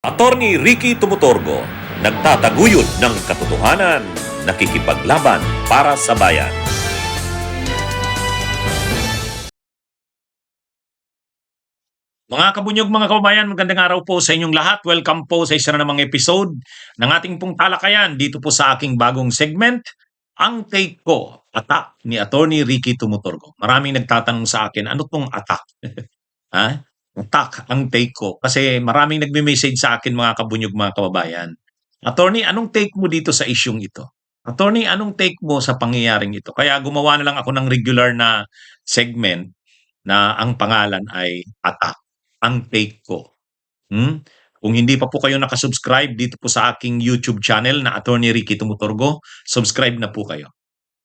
Attorney Ricky Tumutorgo, nagtataguyod ng katotohanan, nakikipaglaban para sa bayan. Mga kabunyog, mga kababayan, magandang araw po sa inyong lahat. Welcome po sa isa na namang episode ng ating pong talakayan dito po sa aking bagong segment, Ang Take Ko, Attack ni Attorney Ricky Tumutorgo. Maraming nagtatanong sa akin, ano tong attack? Ha? Attack, ang take ko. Kasi maraming nagme-message sa akin, mga kabunyog, mga kababayan. Attorney, anong take mo dito sa isyung ito? Attorney, anong take mo sa pangyayaring ito? Kaya gumawa na lang ako ng regular na segment na ang pangalan ay Attack, ang take ko. Kung hindi pa po kayo nakasubscribe dito po sa aking YouTube channel na Attorney Ricky Tumutorgo, subscribe na po kayo.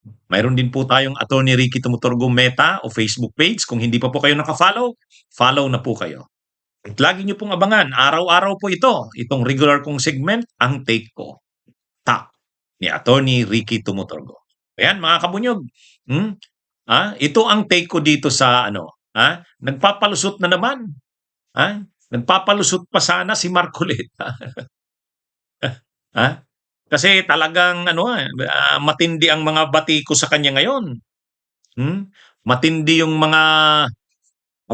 Mayroon din po tayong Attorney Ricky Tumutorgo Meta o Facebook page. Kung hindi pa po kayo nakafollow, follow na po kayo. At lagi nyo pong abangan, araw-araw po ito, itong regular kong segment, Ang Take Ko, Tak, ni Attorney Ricky Tumutorgo. Ayan, mga kabunyog. Ito ang take ko dito sa nagpapalusot na naman. Nagpapalusot pa sana si Marcoleta. Kasi talagang matindi ang mga bati ko sa kanya ngayon. Matindi yung mga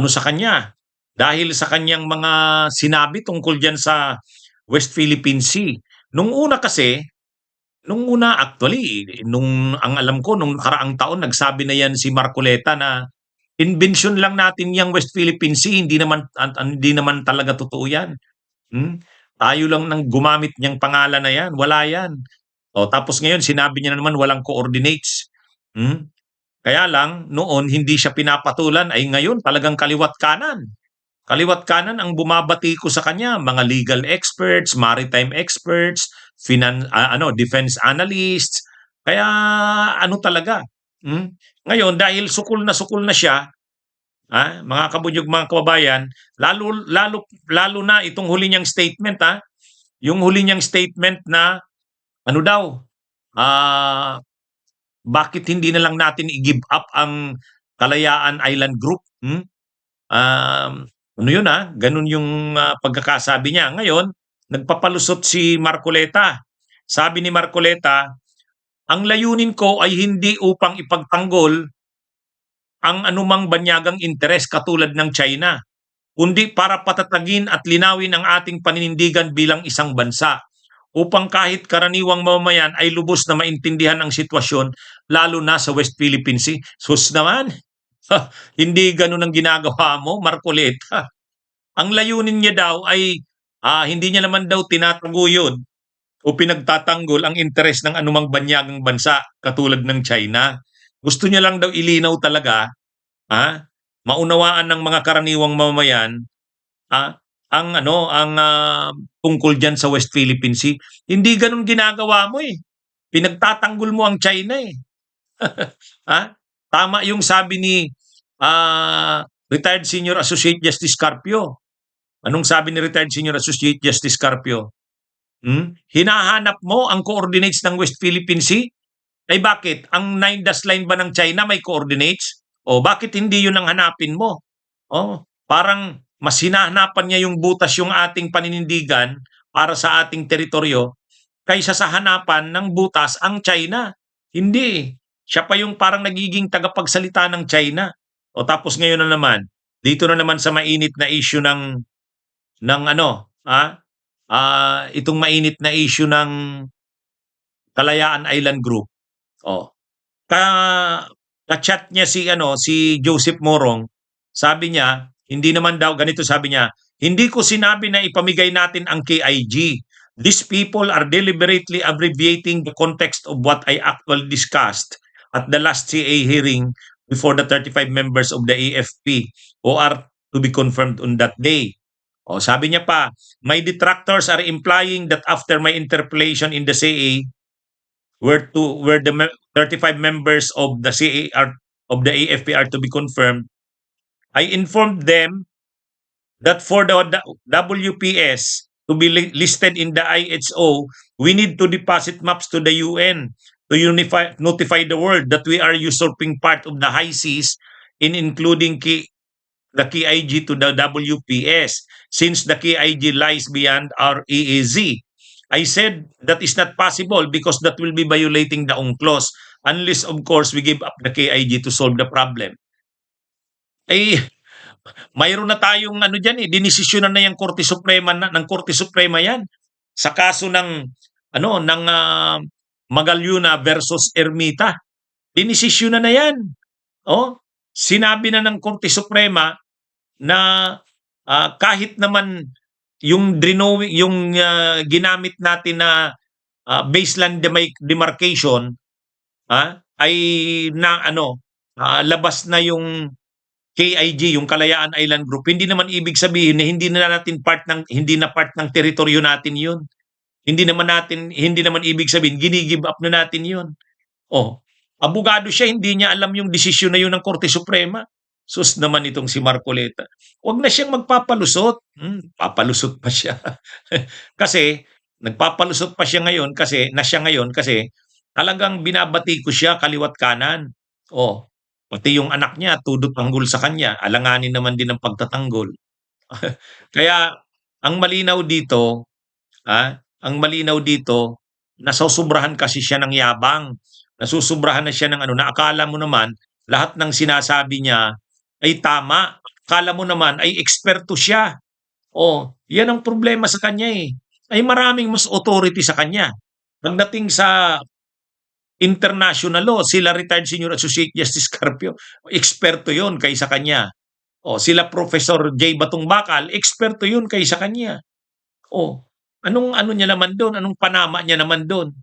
sa kanya dahil sa kanyang mga sinabi tungkol diyan sa West Philippine Sea. Nung una actually, ang alam ko nung nakaraang taon nagsabi na yan si Marcoleta na invention lang natin yung West Philippine Sea, hindi naman talaga totoo yan. Tayo lang nang gumamit niyang pangalan na yan, wala yan. Tapos ngayon sinabi niya na naman walang coordinates. Kaya lang noon hindi siya pinapatulan, ay ngayon talagang kaliwat kanan. Kaliwat kanan ang bumabati ko sa kanya, mga legal experts, maritime experts, defense analysts. Kaya talaga. Ngayon dahil sukol na siya, mga kabunyog, mga kababayan, lalo na itong huli niyang statement, yung huli niyang statement na bakit hindi na lang natin i-give up ang Kalayaan Island Group? Ganun yung pagkakasabi niya. Ngayon, nagpapalusot si Marcoleta. Sabi ni Marcoleta, ang layunin ko ay hindi upang ipagtanggol ang anumang banyagang interes katulad ng China, kundi para patatagin at linawin ang ating paninindigan bilang isang bansa upang kahit karaniwang mamamayan ay lubos na maintindihan ang sitwasyon lalo na sa West Philippine Sea. Sus naman, hindi ganun ang ginagawa mo, Marcoleta. Ang layunin niya daw ay hindi niya naman daw tinataguyod o pinagtatanggol ang interes ng anumang banyagang bansa katulad ng China. Gusto niya lang daw ilinaw talaga, maunawaan ng mga karaniwang mamamayan ang tungkol diyan sa West Philippine Sea. Hindi ganun ginagawa mo eh. Pinagtatanggol mo ang China eh. Tama yung sabi ni Retired Senior Associate Justice Carpio. Anong sabi ni Retired Senior Associate Justice Carpio? Hinahanap mo ang coordinates ng West Philippine Sea? Ay bakit? Ang 9 dash line ba ng China may coordinates? O bakit hindi yun ang hanapin mo? Parang mas hinahanapan niya yung butas yung ating paninindigan para sa ating teritoryo kaysa sa hanapan ng butas ang China. Hindi. Siya pa yung parang nagiging tagapagsalita ng China. Tapos ngayon na naman, dito na naman sa mainit na issue itong mainit na issue ng Kalayaan Island Group. Ka-chat niya si Joseph Morong, sabi niya, hindi naman daw ganito, sabi niya, hindi ko sinabi na ipamigay natin ang KIG. These people are deliberately abbreviating the context of what I actually discussed at the last CA hearing before the 35 members of the AFP who are to be confirmed on that day. Sabi niya pa, my detractors are implying that after my interpellation in the CA, where the 35 members of the CA of the AFP are to be confirmed, I informed them that for the WPS to be listed in the IHO, we need to deposit maps to the UN to notify the world that we are usurping part of the high seas in including key the KIG to the WPS since the KIG lies beyond our EEZ. I said that is not possible because that will be violating the UNCLOS unless of course we give up the KIG to solve the problem. Eh, mayroon na tayong ano diyan dinesisyonan na yang Korte Suprema ng Korte Suprema yan sa kaso ng Magalyuna versus Ermita. Dinesisyonan na yan. Oh, sinabi na ng Korte Suprema na kahit naman yung drawing, yung ginamit natin na baseline demarcation ay na labas na yung KIG, yung Kalayaan Island Group, hindi naman ibig sabihin na hindi na part ng teritoryo natin 'yun. Hindi naman ibig sabihin gini-give up na natin 'yun. Oh, abogado siya, hindi niya alam yung desisyon na 'yun ng Korte Suprema. Sus naman itong si Marcoleta. Huwag na siyang magpapalusot. Papalusot pa siya. Kasi nagpapalusot pa siya ngayon kasi talagang binabati ko siya kaliwat kanan. Oh, pati yung anak niya, todo tanggol sa kanya. Alanganin naman din ang pagtatanggol. Kaya ang malinaw dito, ang malinaw dito, nasusobrahan kasi siya ng yabang. Nasusobrahan na siya ng na akala mo naman lahat ng sinasabi niya ay tama. Akala mo naman ay eksperto siya. Oh, yan ang problema sa kanya eh. Ay maraming mas authority sa kanya. Pagdating sa international law, sila retired senior associate Justice Carpio, eksperto yon kaysa kanya. O sila Professor J. Batong Bakal, eksperto yun kaysa kanya. O anong ano niya naman doon, anong panama niya naman doon.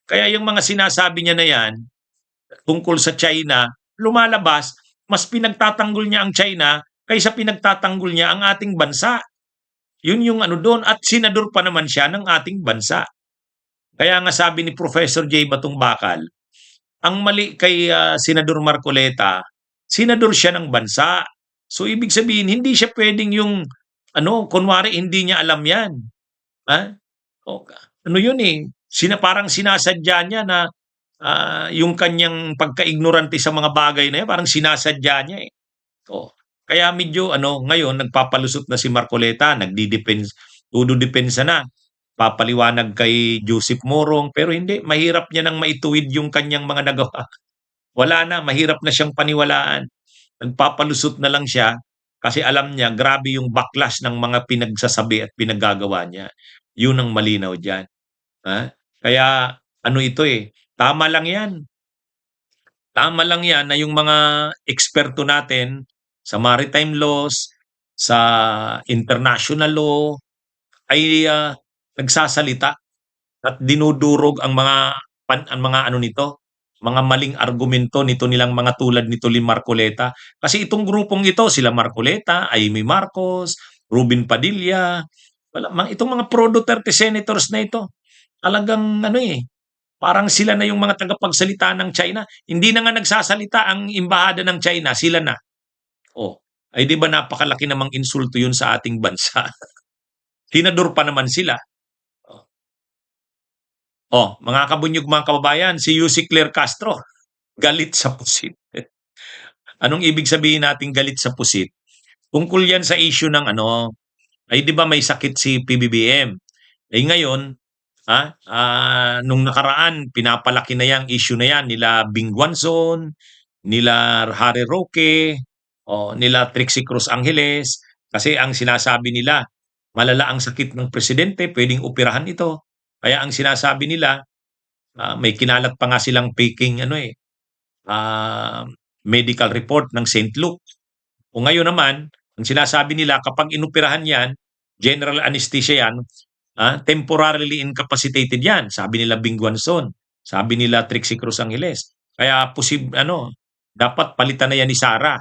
Kaya yung mga sinasabi niya na yan tungkol sa China, lumalabas, mas pinagtatanggol niya ang China kaysa pinagtatanggol niya ang ating bansa. Yun yung ano doon, at senador pa naman siya ng ating bansa. Kaya nga sabi ni Professor J. Batong Bakal, ang mali kay Senador Marcoleta, senador siya ng bansa. So ibig sabihin, hindi siya pwedeng yung, kunwari hindi niya alam yan. O, ano yun eh, parang sinasadya niya na yung kanyang pagka-ignorante sa mga bagay na yan, parang sinasadya niya eh. O, kaya medyo ngayon nagpapalusot na si Marcoleta, todo depensa na. Papaliwanag kay Joseph Morong, pero hindi, mahirap niya nang maituwid yung kanyang mga nagawa. Wala na, mahirap na siyang paniwalaan. Nagpapalusot na lang siya kasi alam niya grabe yung backlash ng mga pinagsasabi at pinaggagawa niya. Yun ang malinaw diyan. Kaya ito eh, tama lang 'yan. Tama lang 'yan na yung mga eksperto natin sa maritime laws, sa international law ay nagsasalita at dinudurog ang mga mga maling argumento nilang mga tulad nito ni Marcoleta. Kasi itong grupong ito, sila Marcoleta, Amy Marcos, Ruben Padilla, itong mga pro-Duterte senators na ito, talagang parang sila na yung mga tagapagsalita ng China. Hindi na nga nagsasalita ang embahada ng China, sila na. Oh, ay di ba napakalaki namang insulto yun sa ating bansa? Tinador pa naman sila. Mga kabunyog, mga kababayan, si Yussi Claire Castro, galit sa pusit. Anong ibig sabihin nating galit sa pusit? Tungkol yan sa issue ng ay di ba may sakit si PBBM? Ngayon, nung nakaraan, pinapalaki na yung issue na yan nila Bing Guanzon, nila Harry Roque, nila Trixie Cruz Angeles, kasi ang sinasabi nila, malala ang sakit ng presidente, pwedeng operahan ito. Kaya ang sinasabi nila, may kinalat pa nga silang faking medical report ng St. Luke. O ngayon naman, ang sinasabi nila kapag inoperahan yan, general anesthesia yan, temporarily incapacitated yan. Sabi nila Bing Guanzon, sabi nila Trixie Cruz Angeles. Kaya dapat palitan na yan ni Sara.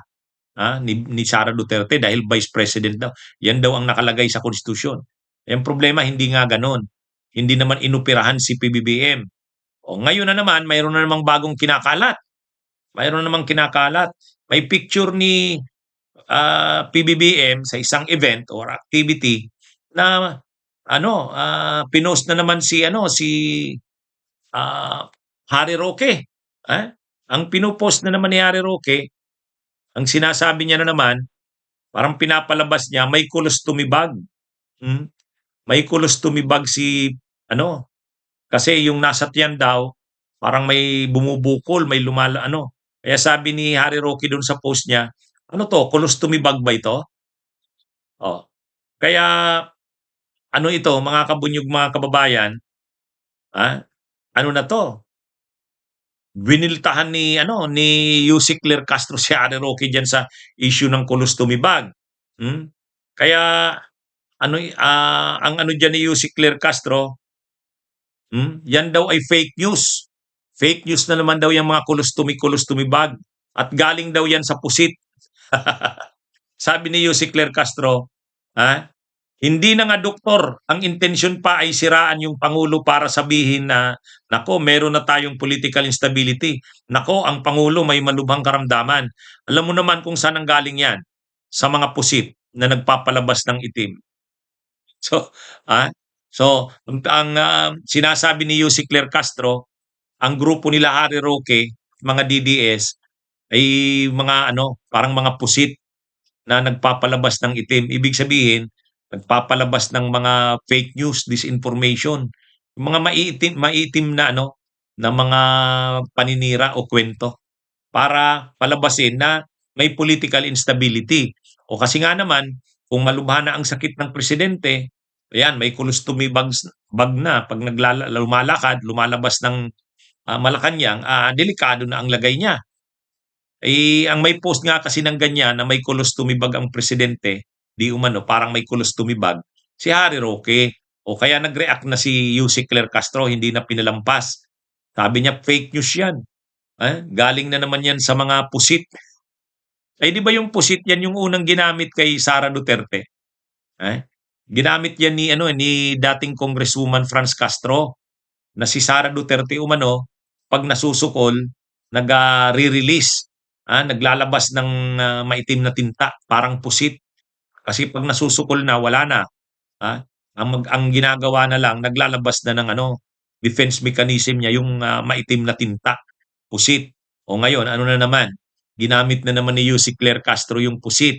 Ni Sara Duterte dahil vice president daw. Yan daw ang nakalagay sa konstitusyon. Yung problema, hindi nga ganon. Hindi naman inoperahan si PBBM. Ngayon na naman, mayroon na namang bagong kinakalat. May picture ni PBBM sa isang event or activity na pinost na naman si Harry Roque. Ang pinopost na naman ni Harry Roque, ang sinasabi niya na naman, Parang pinapalabas niya may colostomy bag. Hmm, may colostomy bag si ano, kasi yung nasa tiyan daw parang may bumubukol, may ano. Kaya sabi ni Harry Roque dun sa post niya, "Ano 'to, colostomy bag ba ito?" Oh, kaya ano ito mga kabunyog, mga kababayan, ano na 'to, biniltahan ni ano, ni Yussi Claire Castro si Harry Roque diyan sa issue ng colostomy bag. Hmm, kaya ano, ang ano diyan ni Yussi Claire Castro, yan daw ay fake news. Fake news na naman daw yang mga colostomy bag at galing daw yan sa pusit. Sabi ni Yussi Claire Castro, ah, hindi na nga doktor, ang intensyon pa ay siraan yung Pangulo para sabihin na, "Nako, meron na tayong political instability. Nako, ang Pangulo may malubhang karamdaman." Alam mo naman kung saan nanggaling yan, sa mga pusit na nagpapalabas ng itim. So, ah, ang sinasabi ni Yussi Claire Castro, ang grupo nila Harry Roque, mga DDS, ay mga ano, parang mga pusit na nagpapalabas ng itim. Ibig sabihin, nagpapalabas ng mga fake news, disinformation, yung mga maiitim na ano, na mga paninira o kwento para palabasin na may political instability. O kasi nga naman, kung malubha na ang sakit ng presidente, ayan, may colostomy bag na pag lumalakad, lumalabas ng Malacanang, delikado na ang lagay niya. Ang may post nga kasi ng ganyan na may colostomy bag ang presidente, di umano parang may colostomy bag, si Harry Roque. O kaya nag-react na si Yussi Claire Castro, hindi na pinalampas. Sabi niya fake news yan. Galing na naman yan sa mga pusit. Ay di ba yung pusit yan yung unang ginamit kay Sara Duterte? Ginamit yan ni ano ni dating Congresswoman Franz Castro na si Sara Duterte umano 'pag nasusukol re-release, naglalabas ng, maitim na tinta parang pusit. Kasi 'pag nasusukol na wala na, ang ginagawa na lang naglalabas na ng ano, defense mechanism niya yung, maitim na tinta, pusit. O ngayon ano na naman, ginamit na naman ni Yussi Claire Castro yung pusit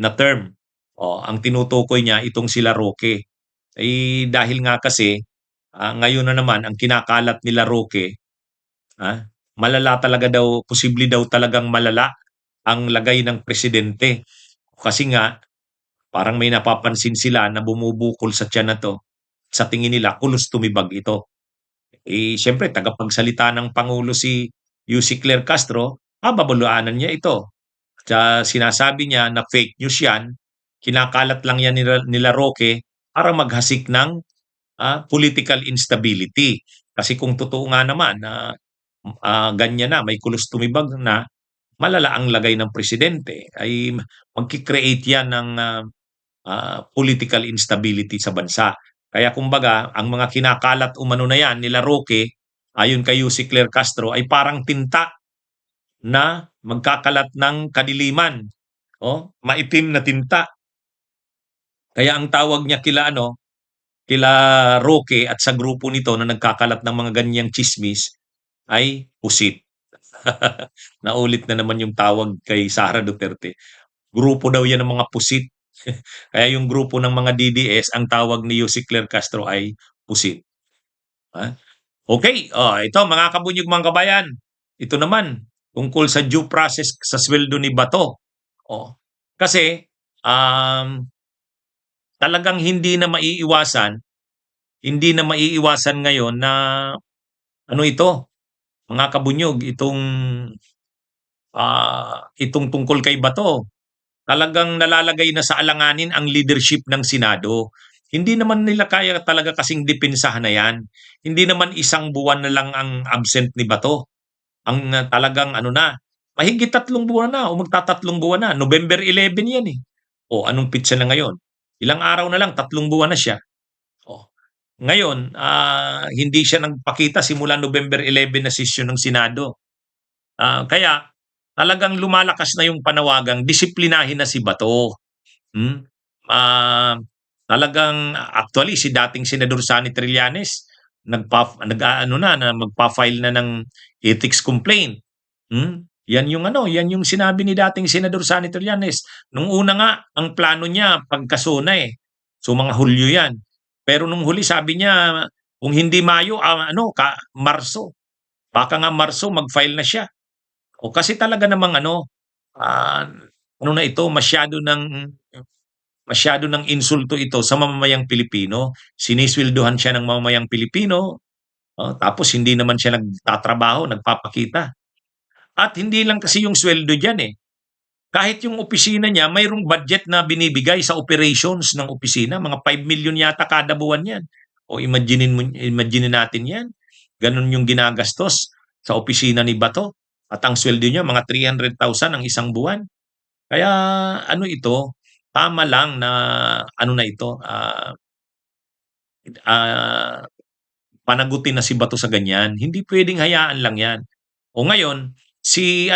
na term. Ang tinutukoy niya itong sila Roque. Dahil nga kasi, ngayon na naman ang kinakalat nila Roque, malala talaga daw, posible daw talagang malala ang lagay ng presidente. Kasi nga, parang may napapansin sila na bumubukol sa tiyan na 'to, sa tingin nila colostomy bag ito. Siyempre tagapagsalita ng Pangulo si Yussi Claire Castro, babulaanan niya ito. Sinasabi niya na fake news 'yan, kinakalat lang 'yan nila Roque para maghasik ng, political instability. Kasi kung totoo nga naman na, ganyan na, may colostomy bag na, malala ang lagay ng presidente, ay magki-create 'yan ng, political instability sa bansa. Kaya kumbaga, ang mga kinakalat umano na 'yan nila Roque, ayon kay Yussi Claire Castro, ay parang tinta na magkakalat ng kadiliman, maitim na tinta. Kaya ang tawag niya kila Roque at sa grupo nito na nagkakalat ng mga ganyang tsismis ay pusit. Naulit na naman yung tawag kay Sara Duterte. Grupo daw 'yan ng mga pusit. Kaya yung grupo ng mga DDS, ang tawag ni Yussi Claire Castro ay pusit. Okay, ito mga kabunyog, mga kabayan. Ito naman, tungkol sa due process sa sweldo ni Bato. Kasi, talagang hindi na maiiwasan ngayon na ano ito, mga kabunyog, itong tungkol kay Bato. Talagang nalalagay na sa alanganin ang leadership ng Senado. Hindi naman nila kaya talaga kasing depensahan na yan. Hindi naman isang buwan na lang ang absent ni Bato. Ang talagang ano na, mahigit 3 buwan na o magtatatlong buwan na. November 11 yan eh. Anong pitsa na ngayon? Ilang araw na lang, 3 buwan na siya. Ngayon, hindi siya nagpakita simula November 11 na session ng Senado. Kaya talagang lumalakas na yung panawagang disiplinahin na si Bato. Hmm, ah, Talagang actually si dating Senador Sonny Trillanes nag-aano na magfa-file na ng ethics complaint, Yan yung sinabi ni dating Senador Sonny Trillanes. Nung una nga, ang plano niya pagkasona eh. So mga Hulyo yan. Pero nung huli sabi niya, kung hindi Mayo, Marso. Baka nga Marso mag-file na siya. O kasi talaga namang na ito, masyado ng insulto ito sa mamamayang Pilipino. Sinisweldohan siya ng mamamayang Pilipino, tapos hindi naman siya nagtatrabaho, nagpapakita. At hindi lang kasi yung sweldo diyan eh. Kahit yung opisina niya, mayroong budget na binibigay sa operations ng opisina, mga 5 million yata kada buwan 'yan. O imagine natin 'yan. Ganun yung ginagastos sa opisina ni Bato. At ang sweldo niya mga 300,000 ang isang buwan. Kaya ano ito, tama lang na ano na ito, ah, panagutin na si Bato sa ganyan. Hindi pwedeng hayaan lang 'yan. O ngayon, si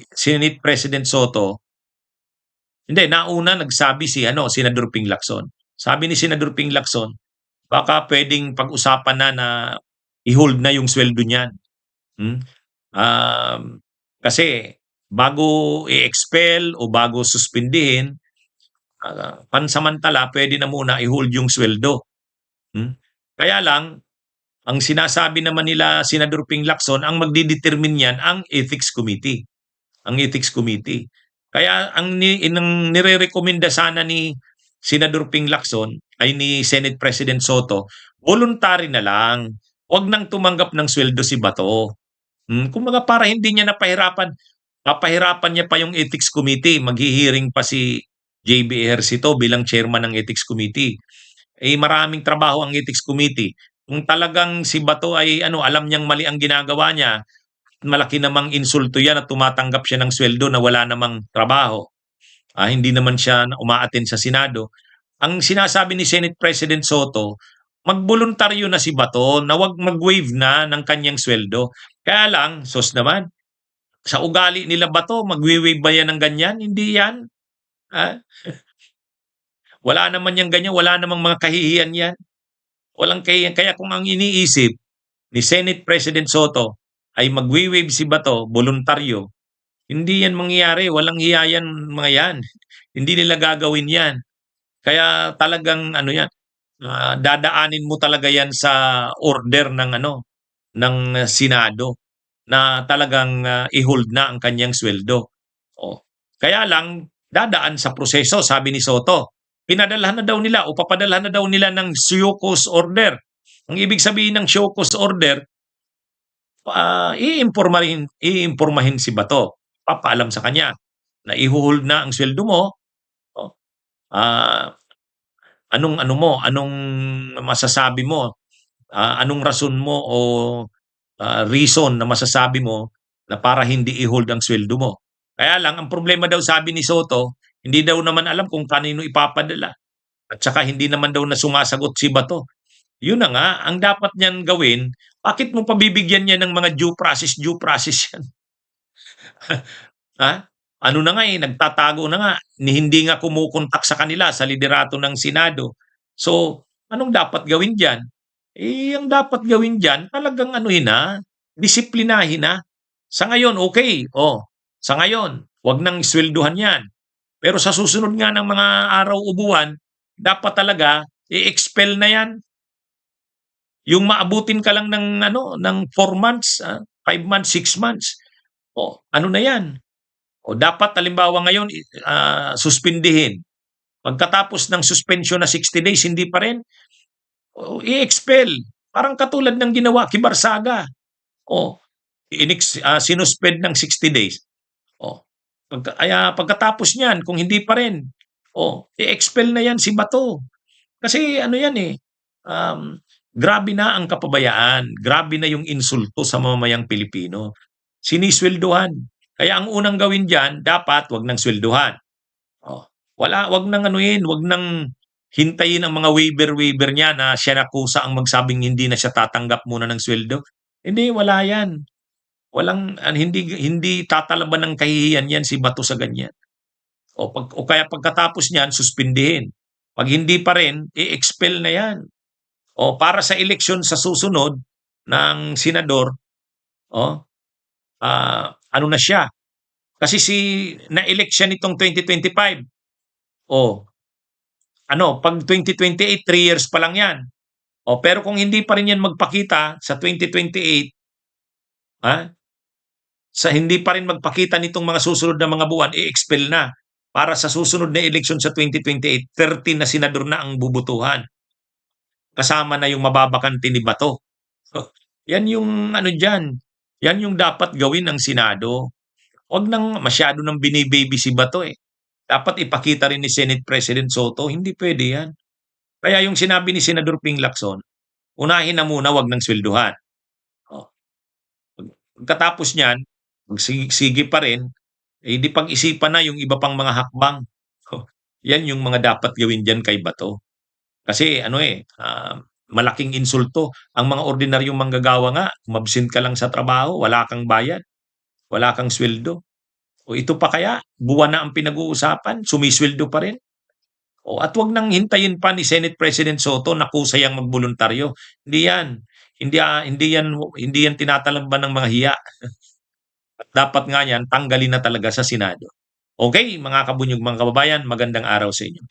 Senate President Soto, hindi, nauna nagsabi si Senador Ping Lacson. Sabi ni Senador Ping Lacson, baka pwedeng pag-usapan na i-hold na yung sweldo niyan. Hmm? Um, Kasi bago i-expel o bago suspindihin, pansamantala pwede na muna i-hold yung sweldo. Kaya lang, ang sinasabi naman nila Senador Ping Lacson, ang magdidetermine niyan ang Ethics Committee. Ang Ethics Committee. Kaya ang nirerekomenda sana ni Senador Ping Lacson ay ni Senate President Soto, voluntary na lang. Huwag nang tumanggap ng sweldo si Bato. Kumbaga para hindi niya papahirapan niya pa yung Ethics Committee. Maghihiring pa si JB Ejercito bilang chairman ng Ethics Committee. Maraming trabaho ang Ethics Committee. Kung talagang si Bato ay alam niyang mali ang ginagawa niya, malaki namang insulto yan at tumatanggap siya ng sweldo na wala namang trabaho. Hindi naman siya umaattend sa Senado. Ang sinasabi ni Senate President Soto, magboluntaryo na si Bato na wag mag-waive na ng kanyang sweldo. Kaya lang, sos naman, sa ugali nila Bato, mag-waive ba yan ng ganyan? Hindi yan. Wala naman yung ganyan, wala namang mga kahihiyan yan. Walang kahihiyan. Kaya kung ang iniisip ni Senate President Soto ay mag-waive si Bato, voluntaryo, hindi yan mangyayari, walang hiya yan mga yan. Hindi nila gagawin yan. Kaya talagang yan, dadaanin mo talaga yan sa order ng Senado na talagang i-hold na ang kanyang sweldo. Kaya lang dadaan sa proseso, sabi ni Soto. Pinadalhan na daw nila o papadalhan na daw nila ng show cause order. Ang ibig sabihin ng show cause order, iimpormahin si Bato. Papaalam sa kanya na i-hold na ang sweldo mo. Anong masasabi mo? Anong rason mo o reason na masasabi mo na para hindi i-hold ang sweldo mo? Kaya lang, ang problema daw sabi ni Soto, hindi daw naman alam kung kanino ipapadala. At saka hindi naman daw na sumasagot si Bato. Yun na nga, ang dapat niyan gawin, bakit mo pabibigyan niya ng mga due process yan? Ano na nga nagtatago na nga, hindi nga kumukontak sa kanila sa liderato ng Senado. So, anong dapat gawin diyan? Ang dapat gawin diyan, talagang disiplinahin na. Sa ngayon, okay. Sa ngayon, wag nang swelduhan yan. Pero sa susunod nga ng mga araw o buwan, dapat talaga i-expel na yan. Yung maabutin ka lang ng 4 months, 5 months, 6 months. Ano na yan? Dapat halimbawa ngayon suspindihin. Pagkatapos ng suspension na 60 days hindi pa rin, i-expel. Parang katulad ng ginawa kay Barsaga. Sinuspend ng 60 days. Pagkatapos niyan, kung hindi pa rin, i-expel na yan si Bato. Kasi yan grabe na ang kapabayaan. Grabe na yung insulto sa mamamayang Pilipino. Siniswelduhan. Kaya ang unang gawin diyan, dapat wag nang swelduhan. Wag nang wag nang hintayin ang mga waiver niya na siya na kusa ang magsabing hindi na siya tatanggap muna ng sweldo. Hindi, wala yan. Hindi tatalaban ng kahihiyan yan si Bato sa ganyan. O kaya pagkatapos niyan, suspindihin. Pag hindi pa rin, i-expel na yan. Para sa eleksyon sa susunod ng senador, ano na siya, kasi na-elect siya nitong 2025. Oh, 'pag 2028, 3 years pa lang 'yan. Pero kung hindi pa rin 'yan magpakita sa 2028, ha, hindi pa rin magpakita nitong mga susunod na mga buwan, i-expel na. Para sa susunod na eleksyon sa 2028, 13 na senador na ang bubutuhan. Kasama na yung mababakante ni Bato. So, 'yan yung ano diyan, 'yan yung dapat gawin ng Senado. 'Wag nang masyado ng bini-baby si Bato, eh. Dapat ipakita rin ni Senate President Soto, hindi puwede 'yan. Kaya yung sinabi ni Senador Ping Lacson, unahin na muna, 'wag ng swelduhan. Oh, pagkatapos niyan, sige pa rin, di pag-isipan na yung iba pang mga hakbang. Oh, 'yan yung mga dapat gawin diyan kay Bato. Kasi ano, malaking insulto ang mga ordinaryong manggagawa nga, umabsent ka lang sa trabaho, wala kang bayad, wala kang sweldo. O ito pa kaya, buwan na ang pinag-uusapan, sumisweldo pa rin. At 'wag nang hintayin pa ni Senate President Soto na kusayang magboluntaryo. Hindi 'yan, hindi yan tinatalakban ng mga hiya. At dapat nga 'yan tanggalin na talaga sa Senado. Okay, mga kabunyog, mga kababayan, magandang araw sa inyo.